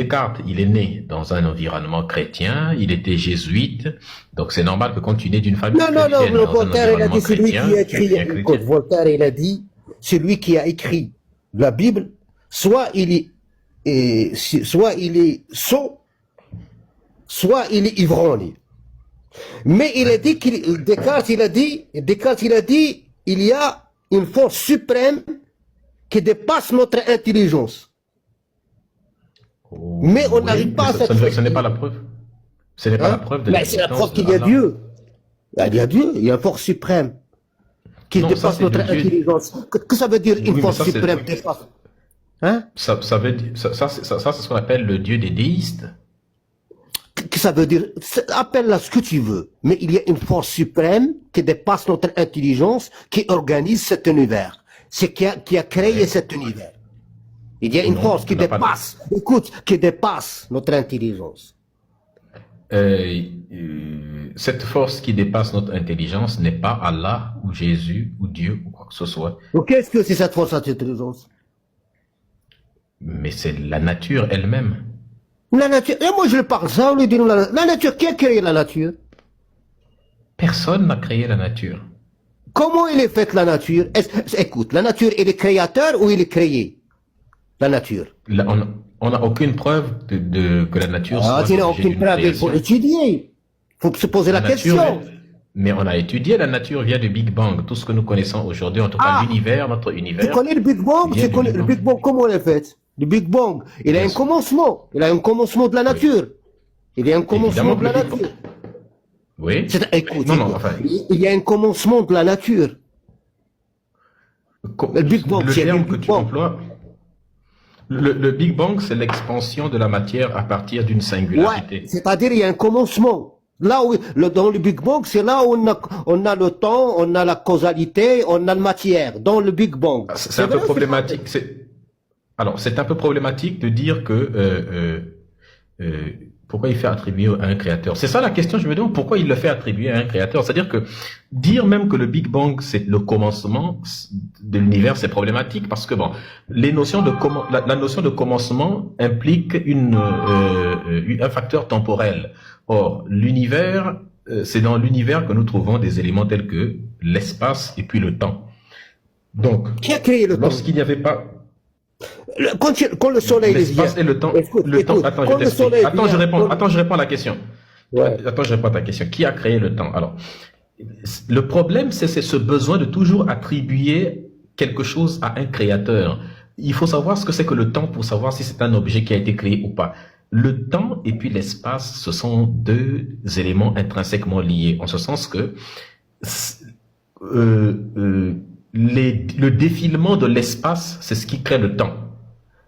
Descartes, il est né dans un environnement chrétien, il était jésuite, donc c'est normal que quand tu nais d'une famille Non, non, non, chrétienne dans un Voltaire, il a environnement dit, c'est lui qui chrétien, a tu écrit, deviens écoute, chrétien. Voltaire, il a dit, celui qui a écrit la Bible, soit il est, soit il est sot, soit il est ivrogne. Mais il a dit Descartes, il a dit, il y a une force suprême qui dépasse notre intelligence. Oh, Mais on oui, n'arrive pas à mais cette ce n'est pas la preuve. Ce n'est pas la hein? preuve de Mais c'est la l'existence preuve de qu'il y a Allah. Dieu. Il y a Dieu, il y a une force suprême qui Non, ça dépasse c'est notre de Dieu. intelligence. Que ça veut dire une Oui, mais force ça c'est suprême dépasse? Hein? ça veut dire ça c'est ce qu'on appelle le Dieu des déistes. Que ça veut dire? Appelle-la ce que tu veux. Mais il y a une force suprême qui dépasse notre intelligence, qui organise cet univers. C'est qui a créé cet univers. Il y a une Non, force qui on n'a pas de- dépasse, écoute, qui dépasse notre intelligence. Cette force qui dépasse notre intelligence n'est pas Allah ou Jésus ou Dieu ou quoi que ce soit, Donc qu'est-ce que c'est cette force d'intelligence? mais c'est la nature elle-même. La nature, et moi je le parle ça, on lui dit la nature, qui a créé la nature? Personne n'a créé la nature. Comment il est faite la nature? Écoute, la nature, elle est créateur ou il est créé? La nature. Là, on n'a aucune preuve que la nature Ah, soit tu n'as l'objet aucune d'une preuve, il faut création. étudier. Il faut se poser la nature, question. mais on a étudié la nature via du Big Bang. Tout ce que nous connaissons aujourd'hui, en tout cas Ah, l'univers, notre tu univers, connais le Big Bang? vient Tu du connais Big le Bang. Big Bang, comment il est fait? Le Big Bang, il a Bien un sûr. commencement. Il a un commencement de la nature. Il y a un commencement Évidemment de que la le Big Bang. nature. Oui. Écoute, Non, non, enfin, il y a un commencement de la nature. Le Big Bang, le c'est le terme que Big tu Bang. emploies, le Big Bang, c'est l'expansion de la matière à partir d'une singularité. Ouais, c'est-à-dire il y a un commencement. Là où, dans le Big Bang, c'est là où on a le temps, on a la causalité, on a la matière. Dans le Big Bang. C'est un peu vrai ou c'est pas problématique. vrai? Alors, c'est un peu problématique de dire que pourquoi il fait attribuer à un créateur. C'est ça la question. Je me demande pourquoi il le fait attribuer à un créateur. C'est-à-dire que dire même que le Big Bang c'est le commencement de l'univers, c'est problématique parce que bon, les notions de la notion de commencement implique un facteur temporel. Or, l'univers, c'est dans l'univers que nous trouvons des éléments tels que l'espace et puis le temps. Donc, Qui a créé le temps? lorsqu'il n'y avait pas Quand le soleil vient. l'espace et le temps, Écoute, attends, quand je le soleil t'explique. Attends, vient, je réponds à la question. Ouais. Attends, je réponds à ta question. Qui a créé le temps? Alors, le problème, c'est ce besoin de toujours attribuer quelque chose à un créateur. Il faut savoir ce que c'est que le temps pour savoir si c'est un objet qui a été créé ou pas. Le temps et puis l'espace, ce sont deux éléments intrinsèquement liés, en ce sens que le défilement de l'espace, c'est ce qui crée le temps.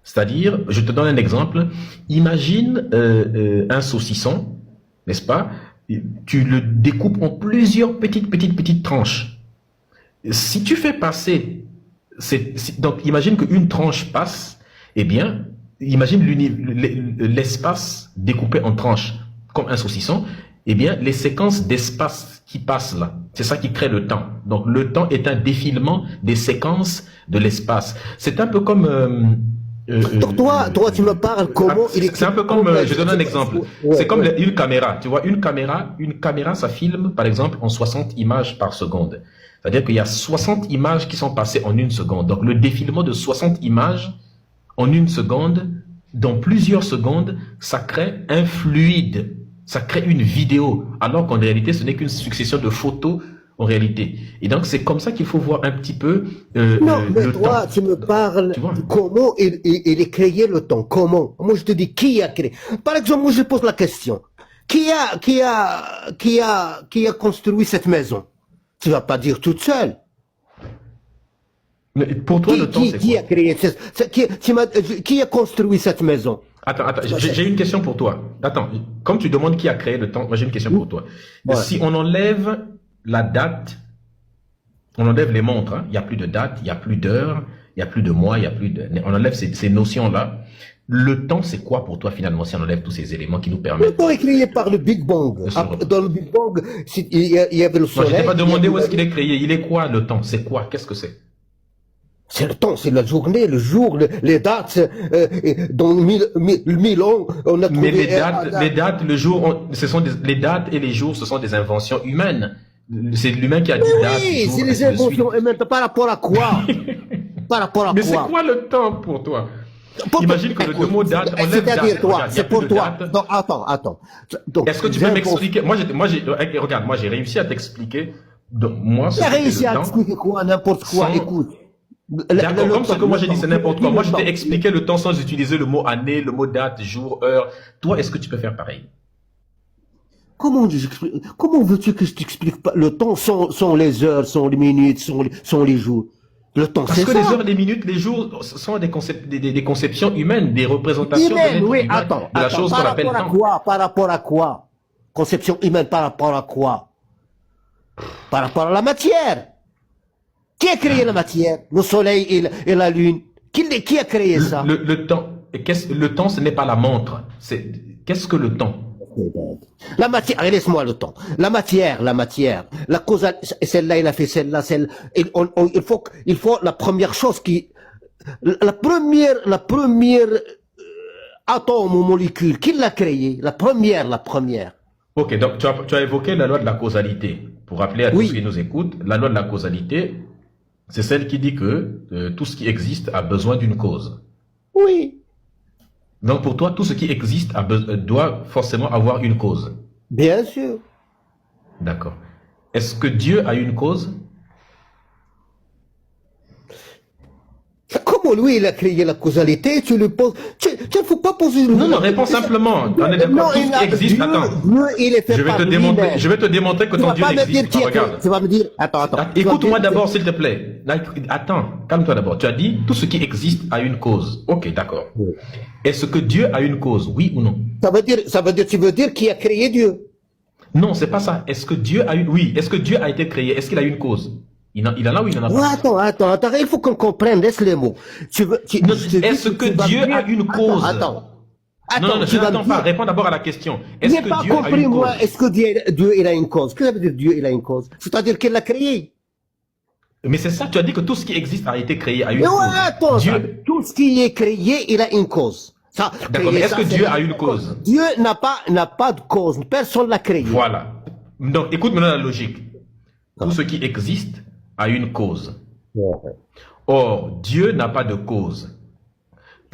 C'est-à-dire, je te donne un exemple, imagine un saucisson, n'est-ce pas? Tu le découpes en plusieurs petites tranches. Si tu fais passer, donc imagine qu'une tranche passe, eh bien, imagine l'espace découpé en tranches, comme un saucisson, eh bien, les séquences d'espace qui passent là, c'est ça qui crée le temps. Donc, le temps est un défilement des séquences de l'espace. C'est un peu comme... Donc toi, tu me parles comment il est. C'est un peu comme, je donne un exemple. Ouais, C'est comme ouais. une caméra. Tu vois, une caméra, ça filme, par exemple, en 60 images par seconde. C'est-à-dire qu'il y a 60 images qui sont passées en une seconde. Donc, le défilement de 60 images en une seconde, dans plusieurs secondes, ça crée un fluide. Ça crée une vidéo. Alors qu'en réalité, ce n'est qu'une succession de photos en réalité. Et donc, c'est comme ça qu'il faut voir un petit peu Non, mais le toi, temps. tu me parles Tu vois? de comment il est créé le temps. Comment? Moi, je te dis qui a créé. Par exemple, moi, je pose la question. Qui a construit cette maison? Tu vas pas dire toute seule. Mais pour toi, le temps, c'est Qui quoi? a créé qui a construit cette maison? Attends, j'ai une question pour toi. Attends, comme tu demandes qui a créé le temps, moi j'ai une question pour toi. Ouais. Si on enlève la date, on enlève les montres, hein, il n'y a plus de date, il n'y a plus d'heure, il n'y a plus de mois, il n'y a plus de... On enlève ces notions-là. Le temps, c'est quoi pour toi finalement si on enlève tous ces éléments qui nous Le permettent... temps est créé par le Big Bang. Dans le Big Bang, il y avait le Moi, je soleil. t'ai pas demandé où est-ce il y qu'il est créé. Il est quoi le temps? C'est quoi? Qu'est-ce que c'est? C'est le temps, c'est la journée, le jour, les dates. Dans 1000 ans, on a Mais trouvé... les dates, le jour, les dates et les jours, ce sont des inventions humaines. C'est l'humain qui a dit date, Oui, jour, c'est les ainsi de suite. inventions humaines. Par rapport à quoi? Par rapport à Mais c'est quoi? quoi le temps pour toi? Pour- Imagine que le mot date, on lève C'est-à-dire, date. toi, Regarde, il y a c'est plus pour de toi. date. Non, attends. Donc, Est-ce que tu peux m'expliquer? Regarde, moi, j'ai réussi à t'expliquer, moi, ce Tu as qu'était réussi le à temps. expliquer quoi, n'importe quoi, Sans- écoute. D'accord, comme ce que moi j'ai dit, c'est n'importe quoi. Moi, je t'ai expliqué. expliqué le temps sans utiliser le mot année, le mot date, jour, heure. Toi, est-ce que tu peux faire pareil? Comment veux-tu que je t'explique pas le temps sont les heures, sont les minutes, sont les jours? Le temps, Parce c'est que ça. les heures, les minutes, les jours sont des conceptions humaines, des représentations de Humaine, l'être oui, humain, attends. de la chose qu'on Par appelle rapport à temps. quoi? Par rapport à quoi? Conception humaine, par rapport à quoi? Par rapport à la matière. Qui a créé la matière? Le soleil et la lune. Qui a créé ça? Le temps, le temps, ce n'est pas la montre. Qu'est-ce que le temps? La matière, allez, laisse-moi le temps. La matière, la cause, celle-là, il a fait celle-là, il faut la première chose la première atome ou molécule, qui l'a créé? La première. Ok, donc tu as évoqué la loi de la causalité. Pour rappeler à tous Oui. ceux qui nous écoutent, la loi de la causalité, c'est celle qui dit que tout ce qui existe a besoin d'une cause. Oui. Donc pour toi, tout ce qui existe doit forcément avoir une cause. Bien sûr. D'accord. Est-ce que Dieu a une cause? Comment lui, il a créé la causalité? Tu lui poses, tu ne faut pas poser le... Non, réponds simplement. On est d'accord. Tout ce qui existe, Dieu, attends. Dieu, il est fait Je vais par te démontrer, lui-même. je vais te démontrer que Tu ton vas Dieu pas me dire n'existe qui pas. a créé. Regarde. Tu vas me dire, attends. Écoute-moi d'abord, s'il te plaît. Là, attends, calme-toi d'abord. Tu as dit tout ce qui existe a une cause. Ok, d'accord. Oui. Est-ce que Dieu a une cause? Oui ou non? Tu veux dire qui a créé Dieu? Non, c'est pas ça. Est-ce que Dieu a une... Oui. Est-ce que Dieu a été créé? Est-ce qu'il a une cause? Il en a ou il en a Ouais, pas? attends, il faut qu'on comprenne, laisse les mots. Non, est-ce que Dieu a une cause? Attends, Non, tu je vas me n'attends pas. dire... Réponds d'abord à la question. Je Est-ce n'ai que pas Dieu a compris, une cause? moi, est-ce que Dieu, il a une cause? Qu'est-ce que ça veut dire Dieu, il a une cause? C'est-à-dire qu'il l'a créé. Mais c'est ça, tu as dit que tout ce qui existe a été créé à une Mais cause. ouais, attends, Dieu... tout ce qui est créé, il a une cause. D'accord, mais est-ce que Dieu a une cause? Dieu n'a pas de cause, personne l'a créé. Voilà. Donc, écoute maintenant la logique. Tout ce qui existe a une cause. Or, Dieu n'a pas de cause.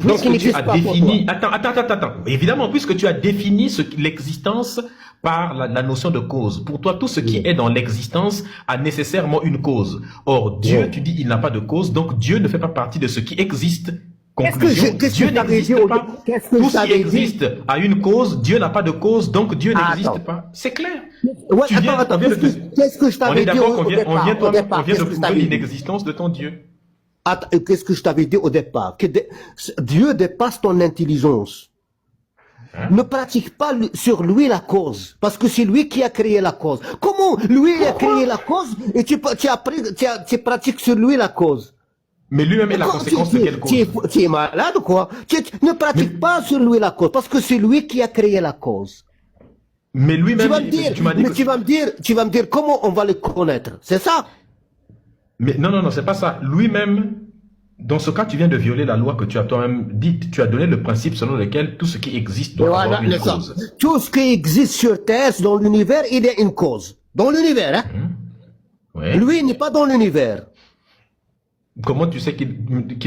Donc, il Puisque tu n'existe as pas pour défini... Attends. Évidemment, puisque tu as défini l'existence par la notion de cause. Pour toi, tout ce qui est dans l'existence a nécessairement une cause. Or, Dieu, tu dis, il n'a pas de cause, donc Dieu ne fait pas partie de ce qui existe. Conclusion, Dieu n'existe pas. Tout ce qui existe a une cause, Dieu n'a pas de cause, donc Dieu n'existe pas. C'est clair. Ouais, Tu viens- attends, on vient de te- qu'est-ce que je On t'avais est dit d'accord au qu'on départ? vient de Qu'est-ce que je prouver t'avais dit? l'inexistence de ton Dieu. Attends, qu'est-ce que je t'avais dit au départ? Dieu dépasse ton intelligence. Ne pratique pas sur lui la cause, parce que c'est lui qui a créé la cause. Comment lui il a créé la cause et tu pratiques sur lui la cause? Mais lui-même est la conséquence de quelle cause? Tu es malade ou quoi? Ne pratique pas sur lui la cause, parce que c'est lui qui a créé la cause. Mais lui-même, tu m'as dit que... tu vas me dire comment on va le connaître. C'est ça? Mais non, c'est pas ça. Lui-même, dans ce cas, tu viens de violer la loi que tu as toi-même dite. Tu as donné le principe selon lequel tout ce qui existe doit avoir une cause. Tout ce qui existe sur Terre, dans l'univers, il y a une cause. Dans l'univers, hein? Ouais. Lui, il n'est pas dans l'univers. Comment tu sais qu'il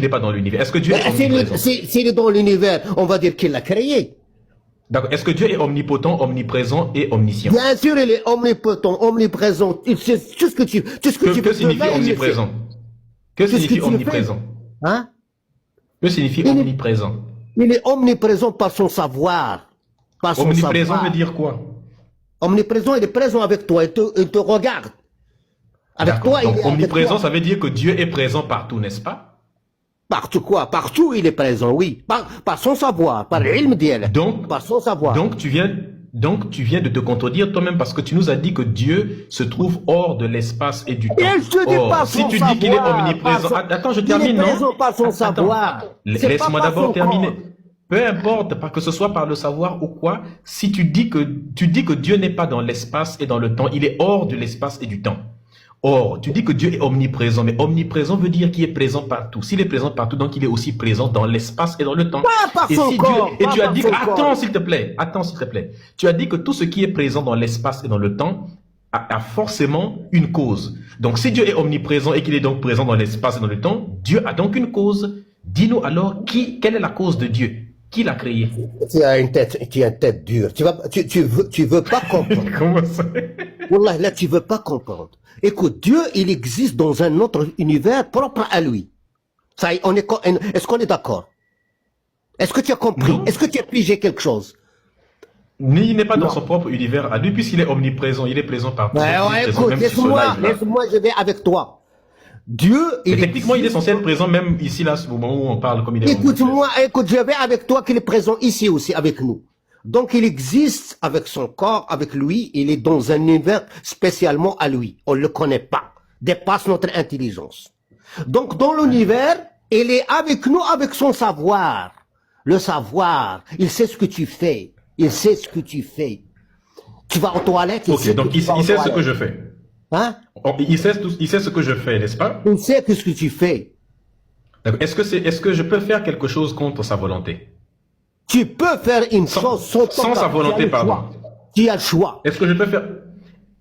n'est pas dans l'univers? Est-ce que Dieu est omniprésent? S'il est dans l'univers, on va dire qu'il l'a créé. D'accord. Est-ce que Dieu est omnipotent, omniprésent et omniscient? Bien sûr, il est omnipotent, omniprésent. Il sait tout ce que tu veux. Que signifie omniprésent? Que signifie omniprésent? Hein? Que signifie omniprésent? Il est omniprésent par son savoir. Par son Omniprésent savoir. veut dire quoi? Omniprésent, il est présent avec toi, il te regarde. Avec toi, donc, il est omniprésent, avec toi. ça veut dire que Dieu est présent partout, n'est-ce pas? Partout quoi? Partout il est présent, oui. Par son savoir, par l'ilm d'El. Donc, par son savoir. Donc tu viens de te contredire toi-même parce que tu nous as dit que Dieu se trouve hors de l'espace et du temps. Et je te dis Or, pas si son tu dis qu'il est savoir, omniprésent, attends, je termine, il est non? présent par son Attends, savoir. C'est laisse-moi pas par d'abord son terminer. corps. Peu importe, pas que ce soit par le savoir ou quoi, si tu dis que Dieu n'est pas dans l'espace et dans le temps, il est hors de l'espace et du temps. Or, tu dis que Dieu est omniprésent, mais omniprésent veut dire qu'il est présent partout. S'il est présent partout, donc il est aussi présent dans l'espace et dans le temps. Pas par Et son si corps. Dieu, et Pas tu as par dit, son attends corps. s'il te plaît, attends s'il te plaît. Tu as dit que tout ce qui est présent dans l'espace et dans le temps a forcément une cause. Donc si Dieu est omniprésent et qu'il est donc présent dans l'espace et dans le temps, Dieu a donc une cause. Dis-nous alors, quelle est la cause de Dieu? Qui l'a créé? Tu as une tête dure. Tu veux pas comprendre. Comment ça? Wallah, là, tu veux pas comprendre. Écoute, Dieu, il existe dans un autre univers propre à lui. Ça, est-ce qu'on est d'accord? Est-ce que tu as compris? Non. Est-ce que tu as pigé quelque chose? Il n'est pas dans Non. son propre univers à lui, puisqu'il est omniprésent, il est présent partout. Ouais, Donc, il est ouais, présent écoute, même sur ce live-là. laisse-moi, je vais avec toi. Dieu, Mais il techniquement, il est censé être présent même ici, là, au moment où on parle, comme il est omniprésent. Écoute-moi, écoute, je vais avec toi qu'il est présent ici aussi avec nous. Donc il existe avec son corps, avec lui, il est dans un univers spécialement à lui. On ne le connaît pas, dépasse notre intelligence. Donc dans l'univers, il est avec nous avec son savoir. Le savoir, il sait ce que tu fais, il sait ce que tu fais. Tu vas aux toilettes, il sait Ok, donc que tu vas aux il sait ce que toilettes. je fais. Hein? Il sait ce que je fais, n'est-ce pas? Il sait que ce que tu fais. D'accord. Est-ce que je peux faire quelque chose contre sa volonté? Tu peux faire une chose sans sa volonté, pardon. Tu as le choix. Est-ce que je peux faire...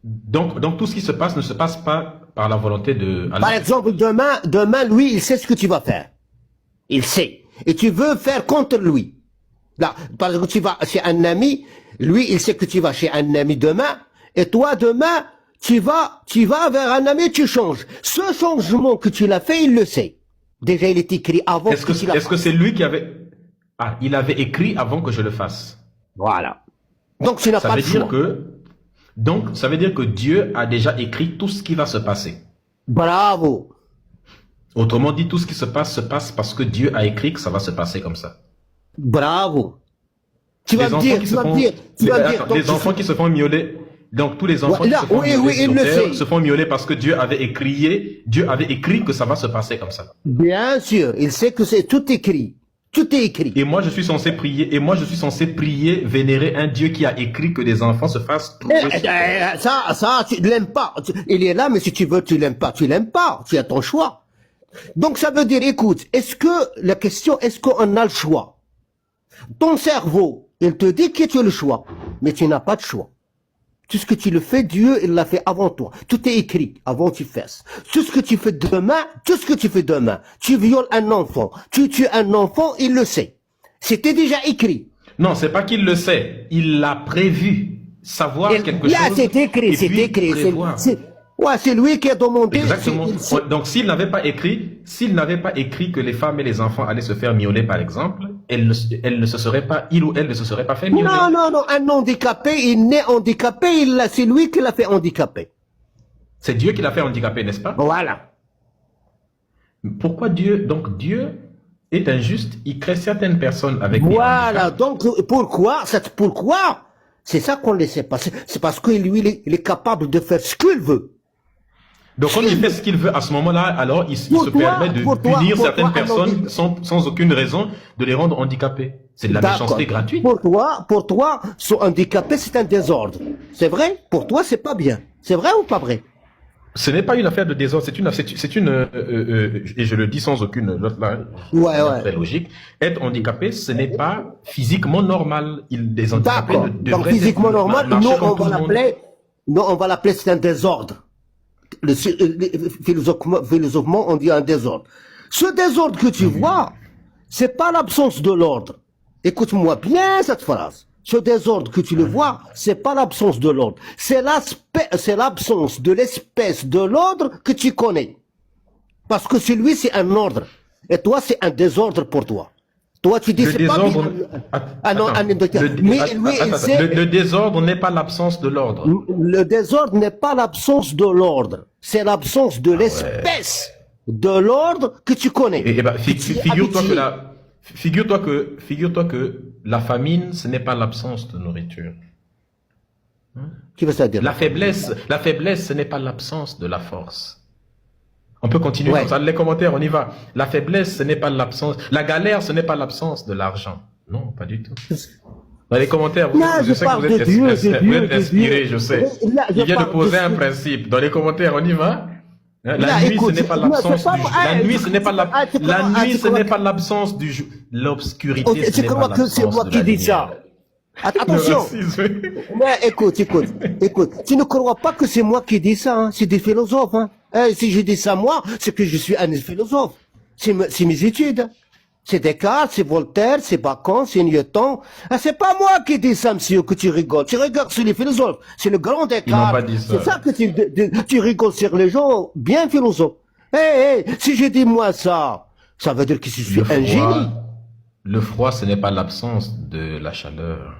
Donc tout ce qui se passe ne se passe pas par la volonté de Allah. Par exemple, demain, lui, il sait ce que tu vas faire. Il sait. Et tu veux faire contre lui. Là, par exemple, tu vas chez un ami, lui, il sait que tu vas chez un ami demain, et toi, demain, tu vas vers un ami, tu changes. Ce changement que tu l'as fait, il le sait. Déjà, il est écrit avant Est-ce que c'est lui qui avait... Ah, il avait écrit avant que je le fasse. Voilà. Donc, tu n'as pas le choix. Donc, ça veut dire que Dieu a déjà écrit tout ce qui va se passer. Bravo. Autrement dit, tout ce qui se passe parce que Dieu a écrit que ça va se passer comme ça. Bravo. Tu vas me dire, les enfants qui se font miauler, donc tous les enfants qui se font miauler sur terre se font miauler parce que Dieu avait écrit que ça va se passer comme ça. Bien sûr, il sait que c'est tout écrit. Tout est écrit. Et moi, je suis censé prier, vénérer un Dieu qui a écrit que les enfants se fassent trouver. Ça, tu l'aimes pas. Il est là, mais si tu veux, tu l'aimes pas. Tu l'aimes pas. Tu as ton choix. Donc, ça veut dire, écoute, la question, est-ce qu'on a le choix? Ton cerveau, il te dit que tu as le choix, mais tu n'as pas de choix. Tout ce que tu le fais, Dieu, il l'a fait avant toi. Tout est écrit avant que tu fasses. Tout ce que tu fais demain, tu violes un enfant, tu tues un enfant, il le sait. C'était déjà écrit. Non, c'est pas qu'il le sait, il l'a prévu. Savoir quelque chose. Là, c'est écrit, c'est écrit. Ouais, c'est lui qui a demandé. Exactement. Donc, s'il n'avait pas écrit que les femmes et les enfants allaient se faire miauler, par exemple, il ou elle ne se serait pas fait miauler. Non, un handicapé, il naît handicapé, c'est lui qui l'a fait handicapé. C'est Dieu qui l'a fait handicapé, n'est-ce pas? Voilà. Pourquoi Dieu est injuste, il crée certaines personnes avec des Voilà, donc pourquoi c'est ça qu'on ne sait pas. C'est parce que lui, il est capable de faire ce qu'il veut. Donc quand il fait ce qu'il veut à ce moment-là, alors il se permet de punir certaines personnes sans aucune raison, de les rendre handicapés. C'est de la méchanceté gratuite. Pour toi, ce handicapé, c'est un désordre. C'est vrai? Pour toi, c'est pas bien. C'est vrai ou pas vrai? Ce n'est pas une affaire de désordre, c'est une et je le dis sans aucune vraie logique. Être handicapé, ce n'est pas physiquement normal. Des handicapés donc physiquement normal, nous on va l'appeler c'est un désordre. Philosophiquement, on dit un désordre. Ce désordre que tu vois, c'est pas l'absence de l'ordre. Écoute-moi bien cette phrase. Ce désordre que tu le vois, c'est pas l'absence de l'ordre. C'est l'absence de l'espèce de l'ordre que tu connais. Parce que celui, c'est un ordre. Et toi, c'est un désordre pour toi. Toi, tu dis, c'est pas bien. Le désordre n'est pas l'absence de l'ordre. Le désordre n'est pas l'absence de l'ordre. C'est l'absence de l'espèce de l'ordre que tu connais. Figure-toi que la famine, ce n'est pas l'absence de nourriture. Qui veut ça dire? La faiblesse, ce n'est pas l'absence de la force. On peut continuer comme ça, les commentaires, on y va. La faiblesse, ce n'est pas l'absence. La galère, ce n'est pas l'absence de l'argent. Non, pas du tout. Dans les commentaires, Là, je je sais que parle vous de êtes, Dieu, de vous Dieu, êtes de Dieu. inspiré, je sais. Là, je Il vient de parle poser un Dieu. principe. Dans les commentaires, on y va. Hein, la Là, nuit, ce écoute, n'est pas moi, c'est l'absence pas du moi. jour. La nuit, ce n'est pas la nuit, tu ce n'est crois, pas l'absence du jour. L'obscurité, ok, ce tu n'est pas crois que c'est l'absence moi de qui la dis lumière. ça? Le Attention. racisme. Mais écoute. Tu ne crois pas que c'est moi qui dis ça, hein? C'est des philosophes, hein? Si je dis ça moi, c'est que je suis un philosophe. C'est mes études. C'est Descartes, c'est Voltaire, c'est Bacon, c'est Newton. Ah, c'est pas moi qui dis ça, monsieur, que tu rigoles. Tu rigoles sur les philosophes. C'est le grand Ils n'ont Descartes. pas dit C'est ça. ça que tu rigoles sur les gens bien philosophes. Si je dis moi ça, ça veut dire que je suis Le un génie. froid, le froid, ce n'est pas l'absence de la chaleur.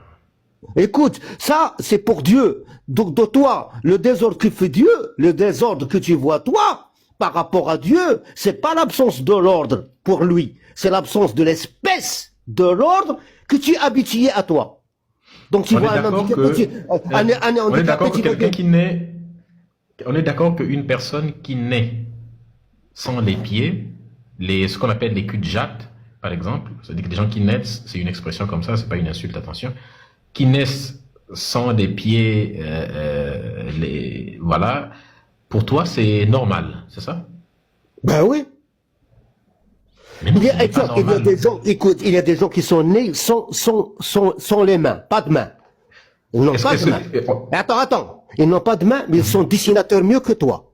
Écoute, ça, c'est pour Dieu. Donc, de toi, le désordre que fait Dieu, le désordre que tu vois toi, par rapport à Dieu, c'est pas l'absence de l'ordre pour lui. C'est l'absence de l'espèce de l'ordre que tu es habitué à toi. Donc, tu On vois est un d'accord handicapé, un on est d'accord handicapé, que tu vas quelqu'un dire, qui naît, on est d'accord qu'une personne qui naît sans les pieds, ce qu'on appelle les cul-de-jatte, par exemple, c'est-à-dire que des gens qui naissent, c'est une expression comme ça, c'est pas une insulte, attention, qui naissent sans des pieds, voilà, pour toi c'est normal, c'est ça? ben oui. Mais non, ce n'est pas Il y a normal. des gens, écoute, il y a des gens qui sont nés sans les mains, pas de mains. Ils n'ont pas de main. Attends. Ils n'ont pas de main, mais ils sont dessinateurs mieux que toi.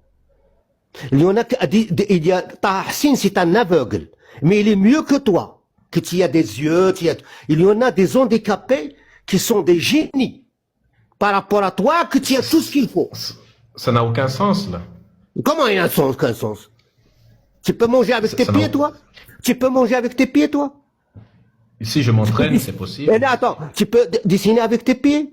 Il y en a, Taha Hassin, c'est un aveugle, mais il est mieux que toi. Que tu as des yeux, il y en a des handicapés qui sont des génies. Par rapport à toi, que tu as tout ce qu'il faut. Ça n'a aucun sens, là. Comment il y a aucun sens? Tu peux manger avec tes Ça n'a- pieds, toi? Tu peux manger avec tes pieds, toi? Si je m'entraîne, c'est possible. Et là, attends, tu peux dessiner avec tes pieds?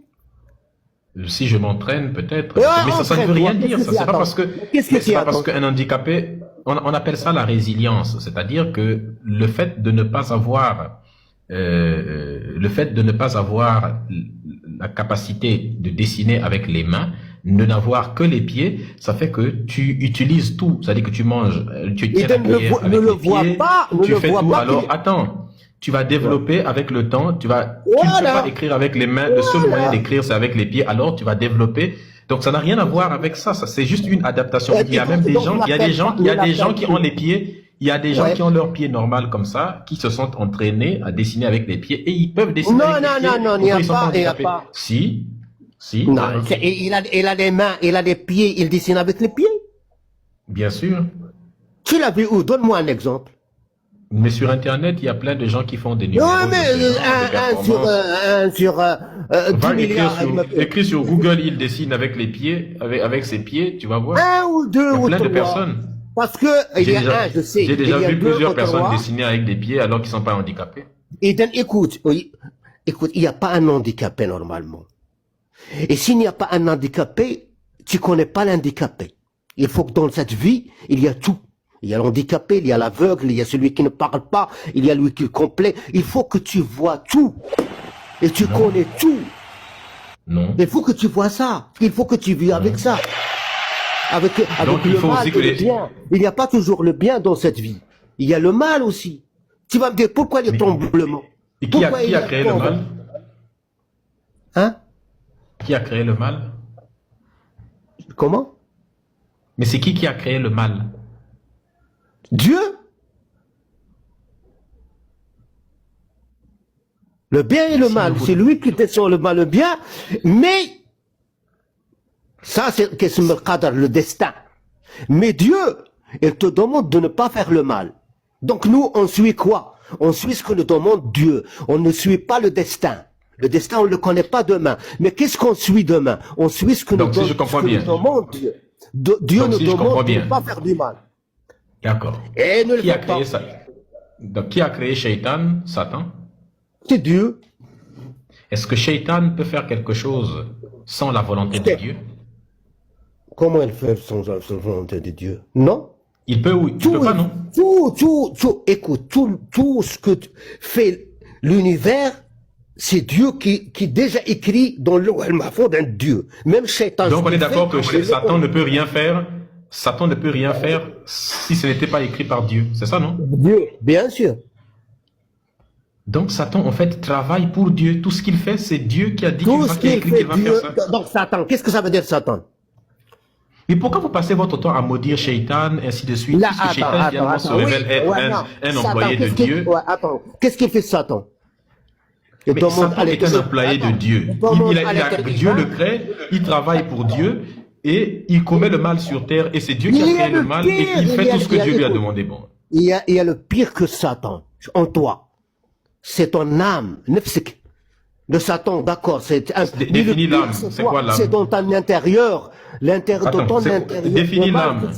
Si je m'entraîne, peut-être. Ouais, Mais ça ne veut entraîne-toi. rien dire. Qu'est-ce que Ça, c'est tu pas parce que, attends? Qu'est-ce que mais tu c'est pas parce attends? qu'un handicapé, on appelle ça la résilience. C'est-à-dire que le fait de ne pas avoir, la capacité de dessiner avec les mains, de n'avoir que les pieds, ça fait que tu utilises tout. C'est-à-dire que tu manges, tu tiens la cuillère avec les pieds, tu fais tout. Alors, attends. Tu vas développer avec le temps, tu ne peux pas écrire avec les mains, le seul moyen d'écrire c'est avec les pieds, alors tu vas développer. Donc ça n'a rien à voir avec ça, c'est juste une adaptation. Il y a même des gens, il y a des gens qui ont les pieds, il y a des gens qui ont leurs pieds normaux comme ça, qui se sont entraînés à dessiner avec les pieds et ils peuvent dessiner avec les pieds. Non, il n'y a pas. Si. Non, il a les mains, il a les pieds, il dessine avec les pieds. Bien sûr. Tu l'as vu où? Donne-moi un exemple. Mais sur Internet, il y a plein de gens qui font des numéros. Non, mais un sur 10 milliards. Écris sur Google, il dessine avec les pieds, avec ses pieds, tu vas voir. Un ou deux ou Il y a plein trois. de personnes. Parce que il y a je sais. J'ai déjà vu plusieurs personnes dessiner. dessiner avec des pieds alors qu'ils ne sont pas handicapés. Et donc, écoute, il n'y a pas un handicapé normalement. Et s'il n'y a pas un handicapé, tu connais pas l'handicapé. Il faut que dans cette vie, il y a tout. Il y a l'handicapé, il y a l'aveugle, il y a celui qui ne parle pas, il y a lui qui est complet. Il faut que tu vois tout. Et tu connais tout. Non. Il faut que tu vois ça. Il faut que tu vis avec ça. Avec Donc, il le faut mal aussi et que le bien. Il n'y a pas toujours le bien dans cette vie. Il y a le mal aussi. Tu vas me dire pourquoi il y a tremblement. Et qui a créé le mal? Hein? Qui a créé le mal? Comment? Mais c'est qui a créé le mal? Dieu? Le bien et le mal, c'est lui qui descend le mal et le bien, mais ça c'est le destin. Mais Dieu, il te demande de ne pas faire le mal. Donc nous, on suit quoi? On suit ce que nous demande Dieu. On ne suit pas le destin. Le destin, on ne le connaît pas demain. Mais qu'est-ce qu'on suit demain? On suit ce que nous demande Dieu. Dieu nous demande de ne pas faire du mal. D'accord. Et ne qui a créé ça? Donc, qui a créé Shaitan, Satan? C'est Dieu. Est-ce que Shaitan peut faire quelque chose sans la volonté de Dieu? Comment elle fait sans la volonté de Dieu? Non. Il peut ou il peut pas, non? Écoute, tout ce que fait l'univers, c'est Dieu qui déjà écrit dans le Mahfouz d'un Dieu. Même Shaitan. Donc on est d'accord que Satan ne peut rien faire. Satan ne peut rien faire si ce n'était pas écrit par Dieu. C'est ça, non? Dieu, bien sûr. Donc Satan, en fait, travaille pour Dieu. Tout ce qu'il fait, c'est Dieu qui a dit Tout ce qu'il a qu'il écrit fait qu'il va Dieu, faire ça. donc Satan, qu'est-ce que ça veut dire Satan? Mais pourquoi vous passez votre temps à maudire Shaitan, ainsi de suite, Là, puisque Shaitan finalement se oui, révèle être ouais, non. un Satan, employé de Dieu. Ouais, attends, qu'est-ce qu'il fait Satan? Il Mais demande Satan à est un employé de Dieu. Dieu le crée, il travaille pour Dieu et il commet le mal sur terre et c'est Dieu qui a créé le mal et il fait tout ce que Dieu lui a demandé. Bon. Il y a le pire que Satan en toi. C'est ton âme, nefsik. De Satan, d'accord, c'est un... Définis l'âme, c'est quoi l'âme? C'est dans ton intérieur, l'intérieur de ton intérieur. Définis l'âme.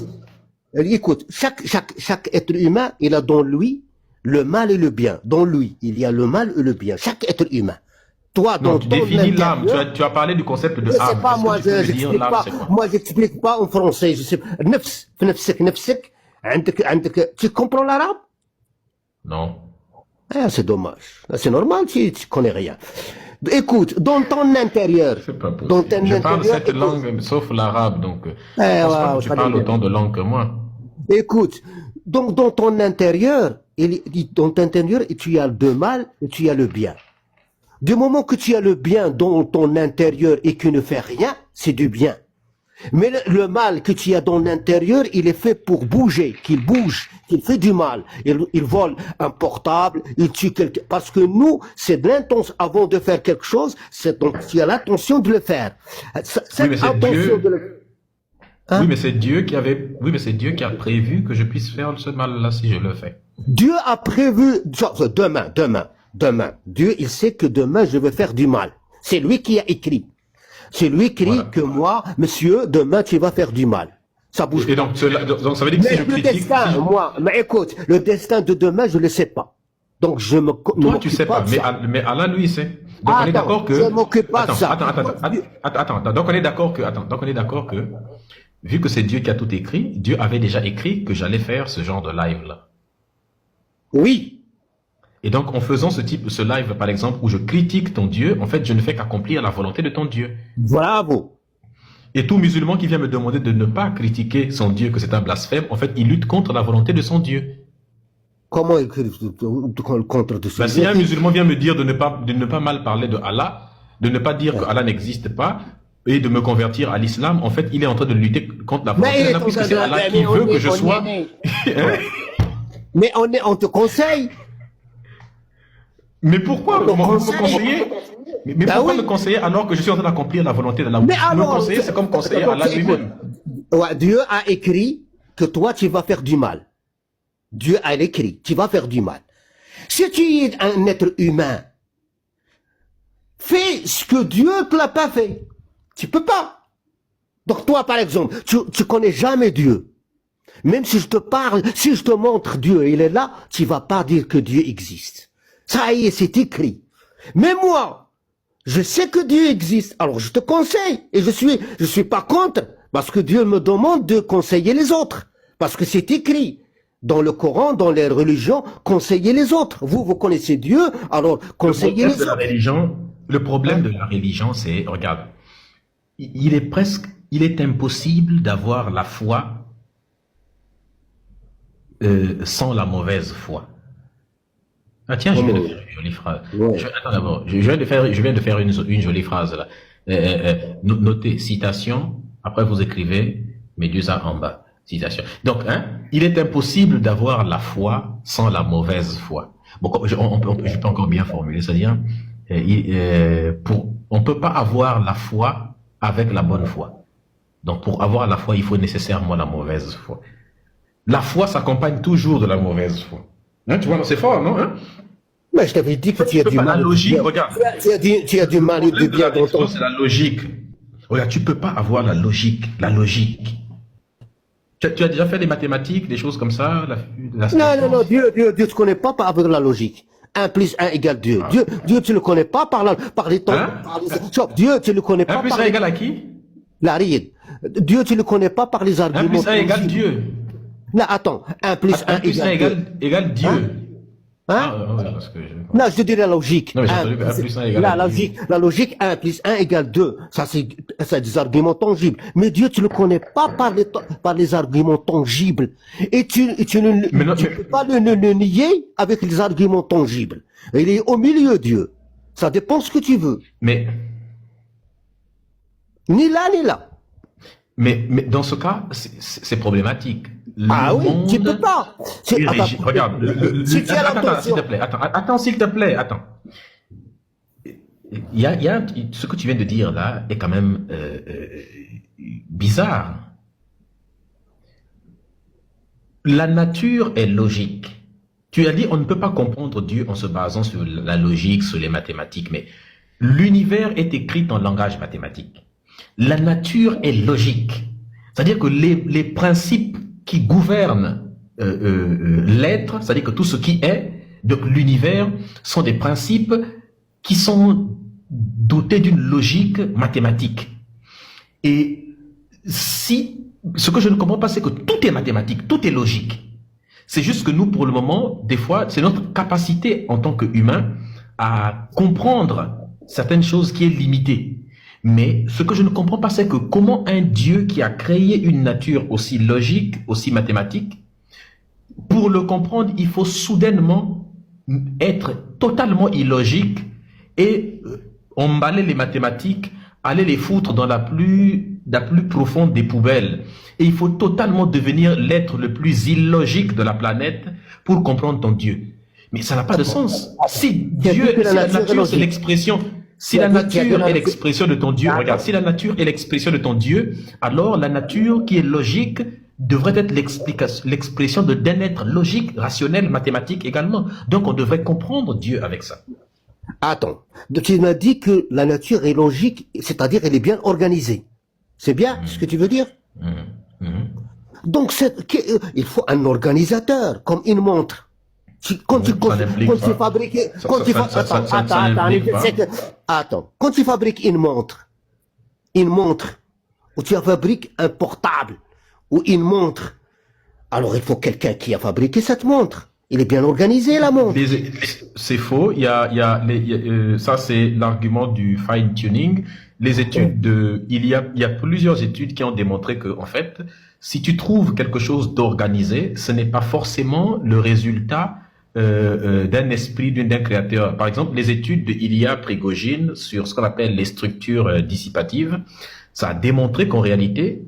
Écoute, chaque être humain, il a dans lui le mal et le bien. Dans lui, il y a le mal et le bien. Chaque être humain. Toi, non, dans tu ton définis l'âme. intérieur, Tu as parlé du concept de je sais âme. pas, moi, j'explique pas. Moi, j'explique pas en français. Je sais pas. نفسك. Tu comprends l'arabe? Non. Ah, c'est dommage. C'est normal, tu connais rien. Écoute, dans ton intérieur. C'est pas possible. Dans ton je parle intérieur, cette langue, sauf l'arabe, donc je pense pas que tu parles autant de langues que moi. Écoute, donc dans ton intérieur, tu as le mal et tu as le bien. Du moment que tu as le bien dans ton intérieur et que ne fait rien, c'est du bien. Mais le mal que tu as dans l'intérieur, il est fait pour bouger, qu'il bouge, qu'il fait du mal. Il vole un portable, il tue quelqu'un. Parce que nous, c'est de l'intention, avant de faire quelque chose, tu as l'intention de le faire. Oui, mais c'est Dieu. Hein? Oui, mais c'est Dieu qui a prévu que je puisse faire ce mal-là si je le fais. Dieu a prévu, demain. Dieu, il sait que demain, je vais faire du mal. C'est lui qui a écrit. C'est lui qui dit que moi, monsieur, demain, tu vas faire du mal. Ça bouge. Et donc ça veut dire que si je critique... Destin, mais écoute, le destin de demain, je ne le sais pas. Donc, je me... Toi, tu sais pas, mais Allah, lui, il sait. Donc, on est d'accord que... Je ne m'occupe pas de ça. Attends. Donc, on est d'accord que... Vu que c'est Dieu qui a tout écrit, Dieu avait déjà écrit que j'allais faire ce genre de live-là. Oui. Et donc, en faisant ce live, par exemple, où je critique ton Dieu, en fait, je ne fais qu'accomplir la volonté de ton Dieu. Bravo. Et tout musulman qui vient me demander de ne pas critiquer son Dieu, que c'est un blasphème, en fait, il lutte contre la volonté de son Dieu. Comment il lutte contre de son Dieu? Si un musulman vient me dire de ne pas mal parler de Allah, de ne pas dire que Allah n'existe pas, et de me convertir à l'islam, en fait, il est en train de lutter contre la volonté d'Allah, puisque c'est Allah qui veut que je sois... Mais on te conseille. Mais pourquoi me conseiller? Mais pourquoi me conseiller alors que je suis en train d'accomplir la volonté d'Allah? Me conseiller, c'est comme conseiller Allah lui-même. Ouais, Dieu a écrit que toi, tu vas faire du mal. Dieu a écrit, tu vas faire du mal. Si tu es un être humain, fais ce que Dieu ne l'a pas fait. Tu peux pas. Donc toi, par exemple, tu connais jamais Dieu. Même si je te parle, si je te montre Dieu, il est là, tu vas pas dire que Dieu existe. Ça y est, c'est écrit. Mais moi, je sais que Dieu existe, alors je te conseille. Et je suis pas contre, parce que Dieu me demande de conseiller les autres. Parce que c'est écrit. Dans le Coran, dans les religions, conseillez les autres. Vous connaissez Dieu, alors conseillez les autres. Le problème de la religion, c'est, regarde, il est impossible d'avoir la foi sans la mauvaise foi. Ah tiens, je viens de faire une jolie phrase. Attends d'abord, je viens de faire une jolie phrase là. Notez, citation, après vous écrivez Médusa en bas. Citation. Donc, il est impossible d'avoir la foi sans la mauvaise foi. Bon, je peux encore bien formuler, c'est-à-dire, on peut pas avoir la foi avec la bonne foi. Donc, pour avoir la foi, il faut nécessairement la mauvaise foi. La foi s'accompagne toujours de la mauvaise foi. Hein, tu vois, c'est fort, non? Mais je t'avais dit que tu as du mal. La logique, regarde. Tu as du mal et du bien dans ton... C'est la logique. Regarde, tu peux pas avoir la logique. La logique. Tu as déjà fait des mathématiques, des choses comme ça? Non, Dieu, tu ne connais pas avec la logique. 1 plus 1 égale 2. Ah. Dieu, tu ne le connais pas par les temps. Dieu, tu ne le connais pas 1 plus 1 égale à qui? La ride. Dieu, tu ne le connais pas par les arguments. 1 plus 1 égale Dieu. Non, attends. 1 plus 1 égale Dieu. Hein? Ouais, parce que Non, je te dis la logique. Non, mais j'ai entendu que 1 plus 1 égale La logique 1 plus 1 égale 2. Ça, c'est des arguments tangibles. Mais Dieu, tu ne le connais pas par les arguments tangibles. Et tu ne peux pas le nier avec les arguments tangibles. Il est au milieu, Dieu. Ça dépend ce que tu veux. Mais Ni là, ni là. Mais dans ce cas, c'est problématique. Ah oui, tu peux pas. Regarde, attends, s'il te plaît, attends, s'il te plaît, attends. Ce que tu viens de dire là est quand même bizarre. La nature est logique. Tu as dit on ne peut pas comprendre Dieu en se basant sur la logique, sur les mathématiques, mais l'univers est écrit en langage mathématique. La nature est logique. C'est-à-dire que les principes qui gouvernent l'être, c'est-à-dire que tout ce qui est, donc l'univers, sont des principes qui sont dotés d'une logique mathématique. Et ce que je ne comprends pas, c'est que tout est mathématique, tout est logique. C'est juste que nous, pour le moment, des fois, c'est notre capacité en tant qu'humains à comprendre certaines choses qui est limitée. Mais ce que je ne comprends pas, c'est que comment un Dieu qui a créé une nature aussi logique, aussi mathématique, pour le comprendre, il faut soudainement être totalement illogique et emballer les mathématiques, aller les foutre dans la plus profonde des poubelles. Et il faut totalement devenir l'être le plus illogique de la planète pour comprendre ton Dieu. Mais ça n'a pas de sens. Si Dieu, si la nature, c'est l'expression... Si la nature est l'expression de ton Dieu, regarde, si la nature est l'expression de ton Dieu, alors la nature qui est logique devrait être l'expression d'un être logique, rationnel, mathématique également. Donc on devrait comprendre Dieu avec ça. Attends, tu m'as dit que la nature est logique, c'est-à-dire elle est bien organisée. C'est bien ce que tu veux dire? Donc il faut un organisateur, comme une montre. Quand tu fabriques une montre, ou tu fabriques un portable, ou une montre, alors il faut quelqu'un qui a fabriqué cette montre. Il est bien organisé, la montre. C'est faux. Ça, c'est l'argument du fine tuning. Les études il y a plusieurs études qui ont démontré que, en fait, si tu trouves quelque chose d'organisé, ce n'est pas forcément le résultat d'un esprit, d'un créateur. Par exemple, les études de Ilya Prigogine sur ce qu'on appelle les structures dissipatives, ça a démontré qu'en réalité,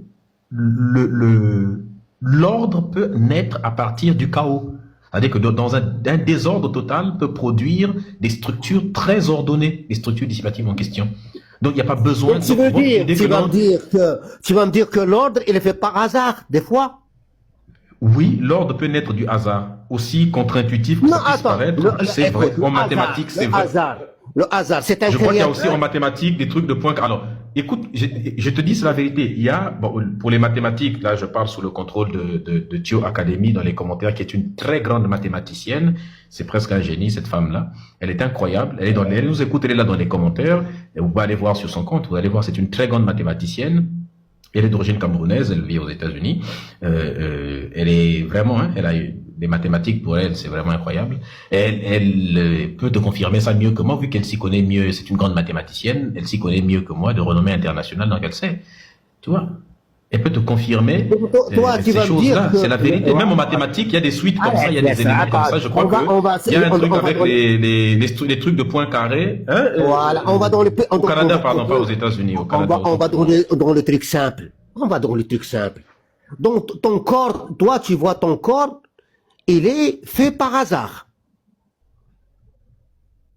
l'ordre peut naître à partir du chaos. C'est-à-dire que dans un désordre total peut produire des structures très ordonnées, les structures dissipatives en question. Donc il n'y a pas besoin tu vas me dire que l'ordre, il est fait par hasard, des fois? Oui, l'ordre peut naître du hasard. Aussi contre-intuitif que ça puisse paraître, c'est vrai. En mathématiques, c'est vrai. Le hasard, c'est un Je crois qu'il y a aussi en mathématiques des trucs de points. Alors, écoute, je te dis, c'est la vérité. Il y a, pour les mathématiques, là, je parle sous le contrôle de Thio Academy dans les commentaires, qui est une très grande mathématicienne. C'est presque un génie, cette femme-là. Elle est incroyable. Elle nous écoute, elle est là dans les commentaires. Et vous pouvez aller voir sur son compte. Vous allez voir, c'est une très grande mathématicienne. Elle est d'origine camerounaise, elle vit aux États-Unis. Elle est vraiment, elle a eu des mathématiques pour elle, c'est vraiment incroyable. Elle peut te confirmer ça mieux que moi, vu qu'elle s'y connaît mieux. C'est une grande mathématicienne, elle s'y connaît mieux que moi, de renommée internationale, donc elle sait. Tu vois, elle peut te confirmer ces choses-là. C'est la vérité. Même en mathématiques, il y a des suites comme ça, il y a des éléments comme ça. Je crois qu'il y a un truc avec les trucs de points carrés. Voilà, on va dans le au Canada, pardon, pas aux États-Unis. On va dans le truc simple. On va dans le truc simple. Donc ton corps, toi, tu vois ton corps, il est fait par hasard.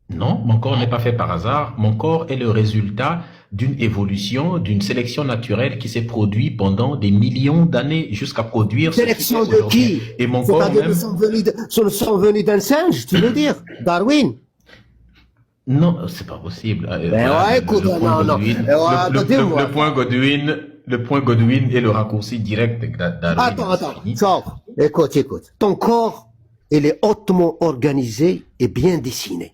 Non, mon corps n'est pas fait par hasard. Mon corps est le résultat d'une évolution, d'une sélection naturelle qui s'est produite pendant des millions d'années jusqu'à produire sélection de qui? Et mon corps même... sont venus d'un singe, tu veux dire? Darwin? Non, c'est pas possible. Le point Godwin est le raccourci direct d'Darwin. Attends. Écoute. Ton corps, il est hautement organisé et bien dessiné.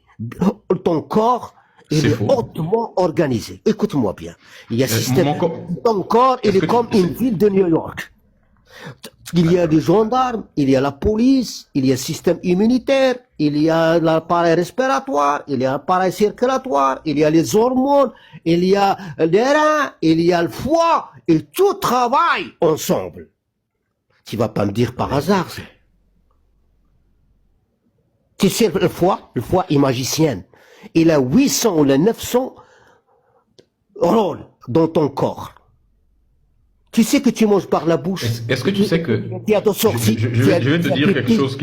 Ton corps, il est hautement organisé. Écoute-moi bien. Il y a ton corps, il est comme une ville de New York. Il y a des gendarmes, il y a la police, il y a le système immunitaire, il y a l'appareil respiratoire, il y a l'appareil circulatoire, il y a les hormones, il y a les reins, il y a le foie, et tout travaille ensemble. Tu vas pas me dire par hasard ça. Tu sais, le foie est magicien. Il a 800 ou 900 rôles dans ton corps. Tu sais que tu manges par la bouche. Est-ce que tu sais que je vais te dire quelque chose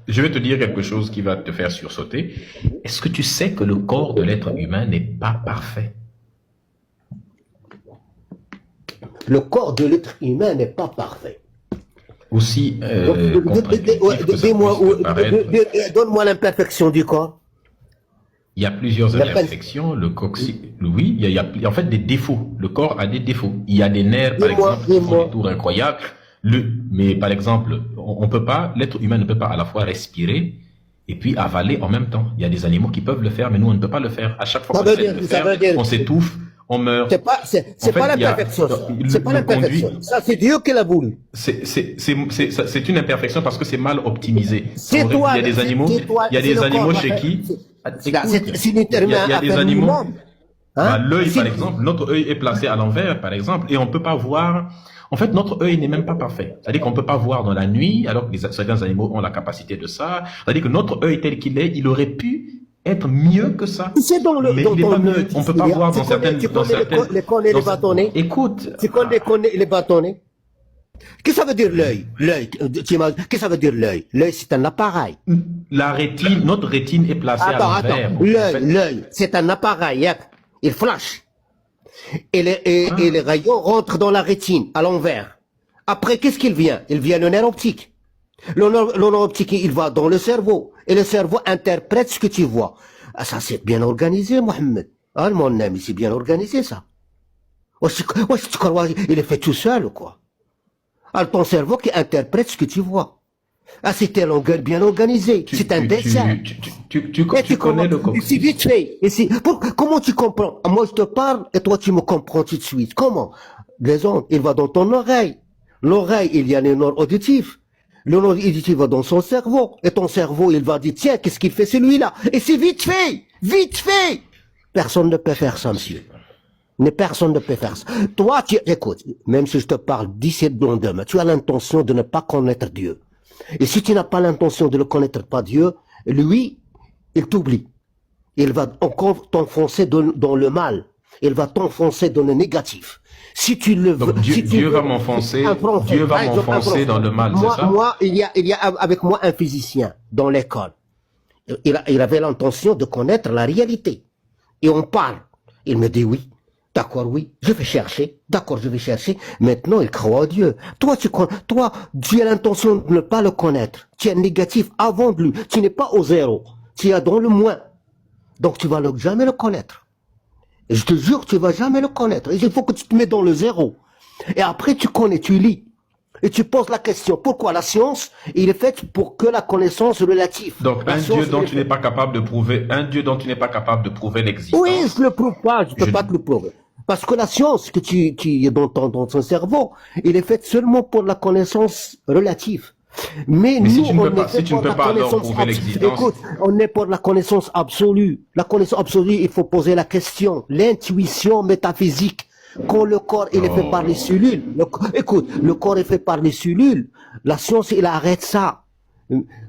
je vais te dire quelque chose qui va te faire sursauter. Est-ce que tu sais que le corps de l'être humain n'est pas parfait? Le corps de l'être humain n'est pas parfait. Aussi, donne-moi l'imperfection du corps. Il y a plusieurs imperfections. Le coccyx, oui, il y a en fait des défauts. Le corps a des défauts. Il y a des nerfs, par exemple, qui font des tours incroyables. Mais par exemple, on peut pas, l'être humain ne peut pas à la fois respirer et puis avaler en même temps. Il y a des animaux qui peuvent le faire, mais nous, on ne peut pas le faire. À chaque fois qu'on essaie de le faire, on s'étouffe, on meurt. C'est pas l'imperfection. C'est pas l'imperfection. Ça, c'est Dieu qui l'a voulu. C'est une imperfection parce que c'est mal optimisé. C'est toi. Il y a des animaux, chez qui. Il y a des animaux. L'œil, par exemple, notre œil est placé à l'envers, par exemple, et on peut pas voir. En fait, notre œil n'est même pas parfait. C'est-à-dire qu'on peut pas voir dans la nuit, alors que certains animaux ont la capacité de ça. C'est-à-dire que notre œil tel qu'il est, il aurait pu être mieux que ça. C'est dans le, mais il est pas mieux. On peut pas voir dans certaines. Tu connais les cônes et les bâtonnets. Écoute. Tu connais les cônes et les bâtonnets. Qu'est-ce que ça veut dire l'œil? Qu'est-ce que ça veut dire l'œil? L'œil, c'est un appareil. La rétine, notre rétine est placée à l'envers. L'œil, c'est un appareil. Il flash. Et les rayons rentrent dans la rétine, à l'envers. Après, qu'est-ce qu'il vient? Il vient le nerf optique. Le nerf optique, il va dans le cerveau. Et le cerveau interprète ce que tu vois. Ah, ça, c'est bien organisé, Mohamed. Ah, mon ami, c'est bien organisé, ça. Tu crois, il est fait tout seul, ou quoi? Ah, ton cerveau qui interprète ce que tu vois. Ah, c'était bien organisé. C'est un dessin. Tu connais le coccyx. C'est vite fait. Comment tu comprends? Moi, je te parle et toi, tu me comprends tout de suite. Comment? Les ondes, il va dans ton oreille. L'oreille, il y a les nerfs auditifs. Le nerf auditif va dans son cerveau. Et ton cerveau, il va dire, tiens, qu'est-ce qu'il fait celui-là? Et c'est vite fait. Vite fait. Personne ne peut faire ça, monsieur. Mais personne ne peut faire ça. Toi, écoute, même si je te parle d'ici demain, tu as l'intention de ne pas connaître Dieu. Et si tu n'as pas l'intention de ne connaître pas Dieu, lui, il t'oublie. Il va encore t'enfoncer dans le mal. Il va t'enfoncer dans le négatif. Si tu le veux, Dieu va m'enfoncer dans le mal, c'est ça? Moi, il y a avec moi un physicien dans l'école. Il avait l'intention de connaître la réalité. Et on parle. Il me dit oui. D'accord, oui, je vais chercher. D'accord, je vais chercher. Maintenant, il croit en Dieu. Toi, tu as l'intention de ne pas le connaître. Tu es négatif avant de lui. Tu n'es pas au zéro. Tu es dans le moins. Donc, tu vas jamais le connaître. Et je te jure, tu vas jamais le connaître. Et il faut que tu te mets dans le zéro. Et après, tu connais, tu lis. Et tu poses la question, pourquoi la science, il est faite pour que la connaissance relative. Donc, un Dieu dont tu n'es pas capable de prouver l'existence. Oui, je le prouve pas, je peux pas te le prouver. Parce que la science que tu es dans ton cerveau, il est faite seulement pour la connaissance relative. Mais nous, si tu ne peux pas alors prouver l'existence. Écoute, on est pour la connaissance absolue. La connaissance absolue, il faut poser la question. L'intuition métaphysique. Quand le corps, il est fait par les cellules. Écoute, le corps est fait par les cellules. La science, il arrête ça.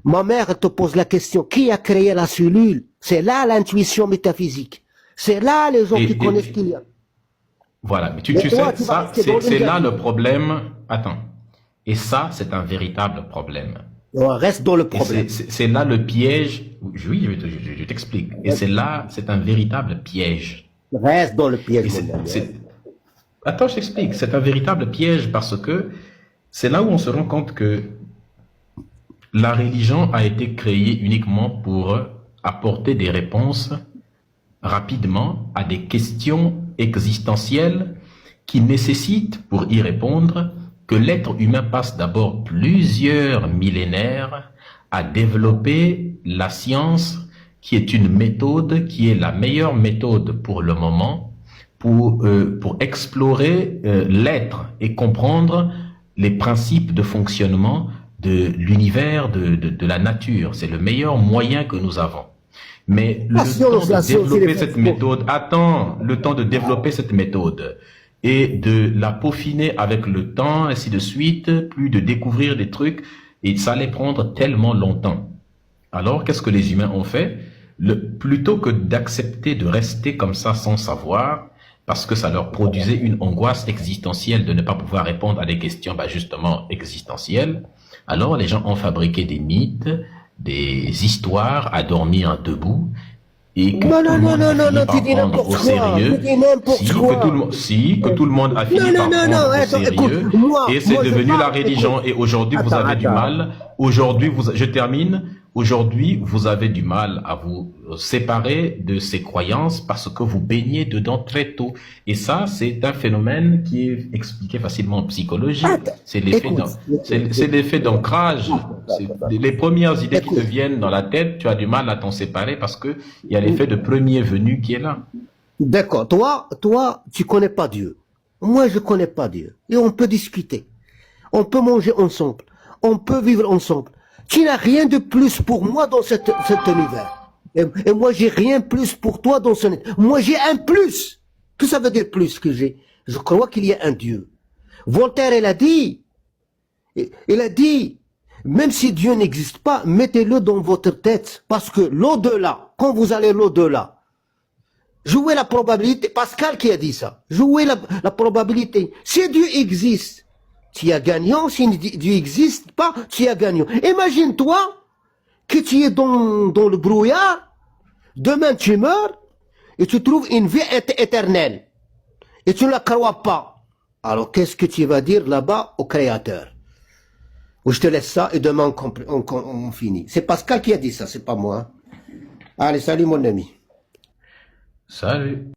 Ma mère te pose la question, qui a créé la cellule? C'est là l'intuition métaphysique. C'est là les gens qui connaissent qu'il y a. Voilà, mais tu sais, ça, c'est là le problème. Attends. Et ça, c'est un véritable problème. On reste dans le problème. C'est là le piège. Oui, je t'explique. Et c'est là, c'est un véritable piège. Reste dans le piège. Attends, je t'explique. C'est un véritable piège parce que c'est là où on se rend compte que la religion a été créée uniquement pour apporter des réponses rapidement à des questions existentielles qui nécessitent, pour y répondre, que l'être humain passe d'abord plusieurs millénaires à développer la science, qui est une méthode, qui est la meilleure méthode pour le moment, pour explorer l'être et comprendre les principes de fonctionnement de l'univers, de la nature. C'est le meilleur moyen que nous avons. Mais le temps de développer cette méthode, le temps de développer cette méthode et de la peaufiner avec le temps, ainsi de suite, plus de découvrir des trucs, et ça allait prendre tellement longtemps. Alors, qu'est-ce que les humains ont fait? Plutôt que d'accepter de rester comme ça sans savoir, parce que ça leur produisait une angoisse existentielle de ne pas pouvoir répondre à des questions justement existentielles, alors les gens ont fabriqué des mythes, des histoires à dormir debout, et que tout le monde a fini par prendre au sérieux, que tout le monde a fini par prendre au sérieux, et c'est devenu la religion, et aujourd'hui vous avez du mal, je termine, aujourd'hui vous avez du mal à vous séparer de ces croyances parce que vous baignez dedans très tôt, et ça c'est un phénomène qui est expliqué facilement en psychologie, c'est l'effet d'ancrage, les premières idées qui te viennent dans la tête, tu as du mal à t'en séparer parce que il y a l'effet de premier venu qui est là. D'accord, toi, tu connais pas Dieu. Moi, je connais pas Dieu. Et on peut discuter. On peut manger ensemble. On peut vivre ensemble. Tu n'as rien de plus pour moi dans cet univers. Et moi, j'ai rien plus pour toi dans ce univers. Moi, j'ai un plus. Qu'est-ce que ça veut dire plus que j'ai? Je crois qu'il y a un Dieu. Voltaire, il a dit, même si Dieu n'existe pas, mettez-le dans votre tête. Parce que l'au-delà, quand vous allez l'au-delà, jouez la probabilité, Pascal qui a dit ça, jouez la probabilité. Si Dieu existe, tu as gagnant, si Dieu n'existe pas, tu as gagnant. Imagine-toi que tu es dans le brouillard, demain tu meurs, et tu trouves une vie éternelle, et tu ne la crois pas. Alors qu'est-ce que tu vas dire là-bas au Créateur? Ou je te laisse ça, et demain on finit. C'est Pascal qui a dit ça, c'est pas moi. Allez, salut mon ami. Salut.